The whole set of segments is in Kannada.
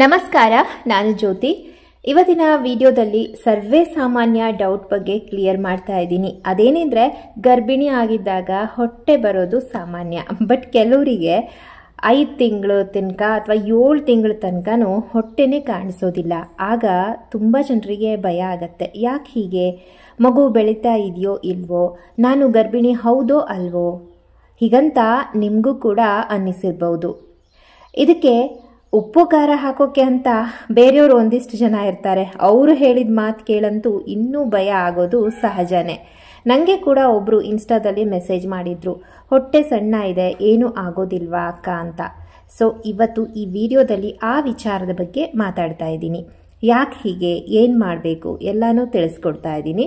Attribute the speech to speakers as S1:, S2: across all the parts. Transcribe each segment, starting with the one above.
S1: ನಮಸ್ಕಾರ, ನಾನು ಜ್ಯೋತಿ. ಇವತ್ತಿನ ವಿಡಿಯೋದಲ್ಲಿ ಸರ್ವೇ ಸಾಮಾನ್ಯ ಡೌಟ್ ಬಗ್ಗೆ ಕ್ಲಿಯರ್ ಮಾಡ್ತಾ ಇದ್ದೀನಿ. ಅದೇನೆಂದರೆ, ಗರ್ಭಿಣಿ ಆಗಿದ್ದಾಗ ಹೊಟ್ಟೆ ಬರೋದು ಸಾಮಾನ್ಯ. ಬಟ್ ಕೆಲವರಿಗೆ 5 ತಿಂಗಳು ತನಕ ಅಥವಾ 7 ತಿಂಗಳ ತನಕನೂ ಹೊಟ್ಟೆನೇ ಕಾಣಿಸೋದಿಲ್ಲ. ಆಗ ತುಂಬ ಜನರಿಗೆ ಭಯ ಆಗತ್ತೆ. ಯಾಕೆ ಹೀಗೆ? ಮಗು ಬೆಳೀತಾ ಇದೆಯೋ ಇಲ್ವೋ? ನಾನು ಗರ್ಭಿಣಿ ಹೌದೋ ಅಲ್ವೋ? ಹೀಗಂತ ನಿಮಗೂ ಕೂಡ ಅನ್ನಿಸಿರ್ಬೋದು. ಇದಕ್ಕೆ ಉಪ್ಪು ಖಾರ ಹಾಕೋಕೆ ಅಂತ ಬೇರೆಯವರು ಒಂದಿಷ್ಟು ಜನ ಇರ್ತಾರೆ. ಅವರು ಹೇಳಿದ ಮಾತು ಕೇಳಂತೂ ಇನ್ನೂ ಭಯ ಆಗೋದು ಸಹಜನೇ. ನನಗೆ ಕೂಡ ಒಬ್ಬರು ಇನ್ಸ್ಟಾದಲ್ಲಿ ಮೆಸೇಜ್ ಮಾಡಿದ್ರು, ಹೊಟ್ಟೆ ಸಣ್ಣ ಇದೆ, ಏನೂ ಆಗೋದಿಲ್ವಾ ಅಕ್ಕ ಅಂತ. ಸೊ ಇವತ್ತು ಈ ವಿಡಿಯೋದಲ್ಲಿ ಆ ವಿಚಾರದ ಬಗ್ಗೆ ಮಾತಾಡ್ತಾ ಇದ್ದೀನಿ. ಯಾಕೆ ಹೀಗೆ, ಏನು ಮಾಡಬೇಕು ಎಲ್ಲನೂ ತಿಳಿಸ್ಕೊಡ್ತಾ ಇದ್ದೀನಿ.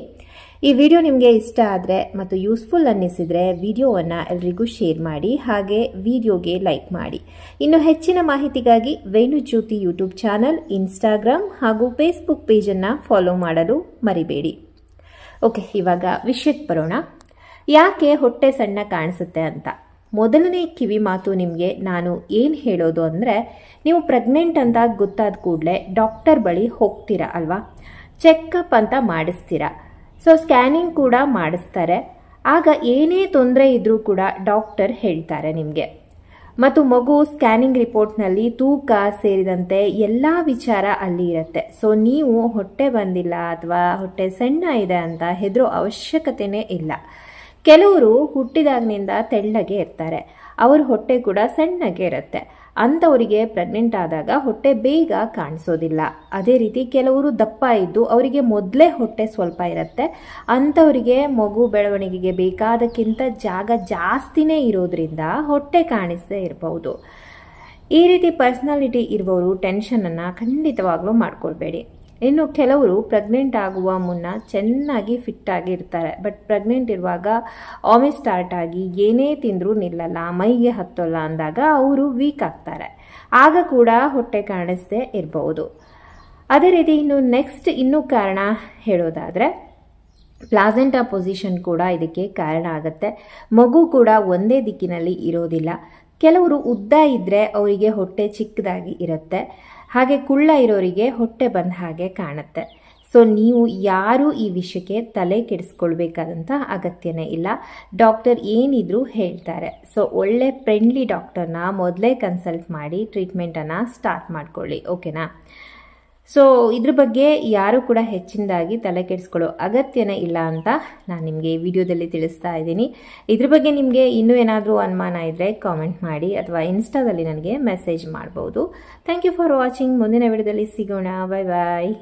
S1: ಈ ವಿಡಿಯೋ ನಿಮಗೆ ಇಷ್ಟ ಆದರೆ ಮತ್ತು ಯೂಸ್ಫುಲ್ ಅನ್ನಿಸಿದರೆ ವಿಡಿಯೋವನ್ನು ಎಲ್ರಿಗೂ ಶೇರ್ ಮಾಡಿ, ಹಾಗೆ ವಿಡಿಯೋಗೆ ಲೈಕ್ ಮಾಡಿ. ಇನ್ನು ಹೆಚ್ಚಿನ ಮಾಹಿತಿಗಾಗಿ ವೇಣು ಜ್ಯೋತಿ ಯೂಟ್ಯೂಬ್ ಚಾನಲ್, ಇನ್ಸ್ಟಾಗ್ರಾಮ್ ಹಾಗೂ ಫೇಸ್ಬುಕ್ ಪೇಜನ್ನು ಫಾಲೋ ಮಾಡಲು ಮರಿಬೇಡಿ. ಓಕೆ, ಇವಾಗ ವಿಷಯಕ್ಕೆ ಬರೋಣ. ಯಾಕೆ ಹೊಟ್ಟೆ ಸಣ್ಣ ಕಾಣಿಸುತ್ತೆ ಅಂತ. ಮೊದಲನೇ ಕಿವಿ ಮಾತು ನಿಮಗೆ ನಾನು ಏನು ಹೇಳೋದು ಅಂದರೆ, ನೀವು ಪ್ರೆಗ್ನೆಂಟ್ ಅಂತ ಗೊತ್ತಾದ ಕೂಡಲೇ ಡಾಕ್ಟರ್ ಬಳಿ ಹೋಗ್ತೀರಾ ಅಲ್ವಾ? ಚೆಕಪ್ ಅಂತ ಮಾಡಿಸ್ತೀರಾ. ಸೊ ಸ್ಕ್ಯಾನಿಂಗ್ ಕೂಡ ಮಾಡಿಸ್ತಾರೆ. ಆಗ ಏನೇ ತೊಂದರೆ ಇದ್ರೂ ಕೂಡ ಡಾಕ್ಟರ್ ಹೇಳ್ತಾರೆ ನಿಮಗೆ. ಮತ್ತು ಮಗು ಸ್ಕ್ಯಾನಿಂಗ್ ರಿಪೋರ್ಟ್ನಲ್ಲಿ ತೂಕ ಸೇರಿದಂತೆ ಎಲ್ಲ ವಿಚಾರ ಅಲ್ಲಿ ಇರುತ್ತೆ. ಸೊ ನೀವು ಹೊಟ್ಟೆ ಬಂದಿಲ್ಲ ಅಥವಾ ಹೊಟ್ಟೆ ಸಣ್ಣ ಇದೆ ಅಂತ ಹೆದರೋ ಅವಶ್ಯಕತೆನೇ ಇಲ್ಲ. ಕೆಲವರು ಹುಟ್ಟಿದಾಗಿನಿಂದ ತೆಳ್ಳಗೆ ಇರ್ತಾರೆ, ಅವ್ರ ಹೊಟ್ಟೆ ಕೂಡ ಸಣ್ಣಗೆ ಇರುತ್ತೆ. ಅಂಥವರಿಗೆ ಪ್ರೆಗ್ನೆಂಟ್ ಆದಾಗ ಹೊಟ್ಟೆ ಬೇಗ ಕಾಣಿಸೋದಿಲ್ಲ. ಅದೇ ರೀತಿ ಕೆಲವರು ದಪ್ಪ ಇದ್ದು ಅವರಿಗೆ ಮೊದಲೇ ಹೊಟ್ಟೆ ಸ್ವಲ್ಪ ಇರುತ್ತೆ. ಅಂಥವರಿಗೆ ಮಗು ಬೆಳವಣಿಗೆಗೆ ಬೇಕಾದಕ್ಕಿಂತ ಜಾಗ ಜಾಸ್ತಿನೇ ಇರೋದ್ರಿಂದ ಹೊಟ್ಟೆ ಕಾಣಿಸದೇ ಇರಬಹುದು. ಈ ರೀತಿ ಪರ್ಸನಾಲಿಟಿ ಇರುವವರು ಟೆನ್ಷನನ್ನು ಖಂಡಿತವಾಗ್ಲೂ ಮಾಡ್ಕೊಳ್ಬೇಡಿ. ಇನ್ನು ಕೆಲವರು ಪ್ರೆಗ್ನೆಂಟ್ ಆಗುವ ಮುನ್ನ ಚೆನ್ನಾಗಿ ಫಿಟ್ ಆಗಿ ಇರ್ತಾರೆ. ಬಟ್ ಪ್ರೆಗ್ನೆಂಟ್ ಇರುವಾಗ ವಾಮಿಟ್ ಸ್ಟಾರ್ಟ್ ಆಗಿ ಏನೇ ತಿಂದರೂ ನಿಲ್ಲಲ್ಲ, ಮೈಗೆ ಹತ್ತೋಲ್ಲ ಅಂದಾಗ ಅವರು ವೀಕ್ ಆಗ್ತಾರೆ. ಆಗ ಕೂಡ ಹೊಟ್ಟೆ ಕಾಣಿಸದೇ ಇರಬಹುದು. ಅದೇ ರೀತಿ ಇನ್ನೂ ಕಾರಣ ಹೇಳೋದಾದರೆ, ಪ್ಲಾಸೆಂಟಾ ಪೊಸಿಷನ್ ಕೂಡ ಇದಕ್ಕೆ ಕಾರಣ ಆಗುತ್ತೆ. ಮಗು ಕೂಡ ಒಂದೇ ದಿಕ್ಕಿನಲ್ಲಿ ಇರೋದಿಲ್ಲ. ಕೆಲವರು ಉದ್ದ ಇದ್ದರೆ ಅವರಿಗೆ ಹೊಟ್ಟೆ ಚಿಕ್ಕದಾಗಿ ಇರುತ್ತೆ, ಹಾಗೆ ಕುಳ್ಳ ಇರೋರಿಗೆ ಹೊಟ್ಟೆ ಬಂದ ಹಾಗೆ ಕಾಣುತ್ತೆ. ಸೊ ನೀವು ಯಾರೂ ಈ ವಿಷಯಕ್ಕೆ ತಲೆ ಕೆಡಿಸ್ಕೊಳ್ಬೇಕಾದಂಥ ಅಗತ್ಯನೇ ಇಲ್ಲ. ಡಾಕ್ಟರ್ ಏನಿದ್ರು ಹೇಳ್ತಾರೆ. ಸೊ ಒಳ್ಳೆ ಫ್ರೆಂಡ್ಲಿ ಡಾಕ್ಟರ್ನ ಮೊದಲೇ ಕನ್ಸಲ್ಟ್ ಮಾಡಿ ಟ್ರೀಟ್ಮೆಂಟನ್ನು ಸ್ಟಾರ್ಟ್ ಮಾಡ್ಕೊಳ್ಳಿ. ಓಕೆನಾ? ಸೊ ಇದ್ರ ಬಗ್ಗೆ ಯಾರೂ ಕೂಡ ಹೆಚ್ಚಿನದಾಗಿ ತಲೆ ಕೆಡಿಸ್ಕೊಳ್ಳೋ ಅಗತ್ಯನೇ ಇಲ್ಲ ಅಂತ ನಾನು ನಿಮಗೆ ಈ ವಿಡಿಯೋದಲ್ಲಿ ತಿಳಿಸ್ತಾ ಇದ್ದೀನಿ. ಇದ್ರ ಬಗ್ಗೆ ನಿಮಗೆ ಇನ್ನೂ ಏನಾದರೂ ಅನುಮಾನ ಇದ್ದರೆ ಕಾಮೆಂಟ್ ಮಾಡಿ ಅಥವಾ ಇನ್ಸ್ಟಾದಲ್ಲಿ ನನಗೆ ಮೆಸೇಜ್ ಮಾಡ್ಬೋದು. Thank you for watching. ಮುಂದಿನ ವಿಡಿಯೋದಲ್ಲಿ ಸಿಗೋಣ. ಬಾಯ್ ಬಾಯ್.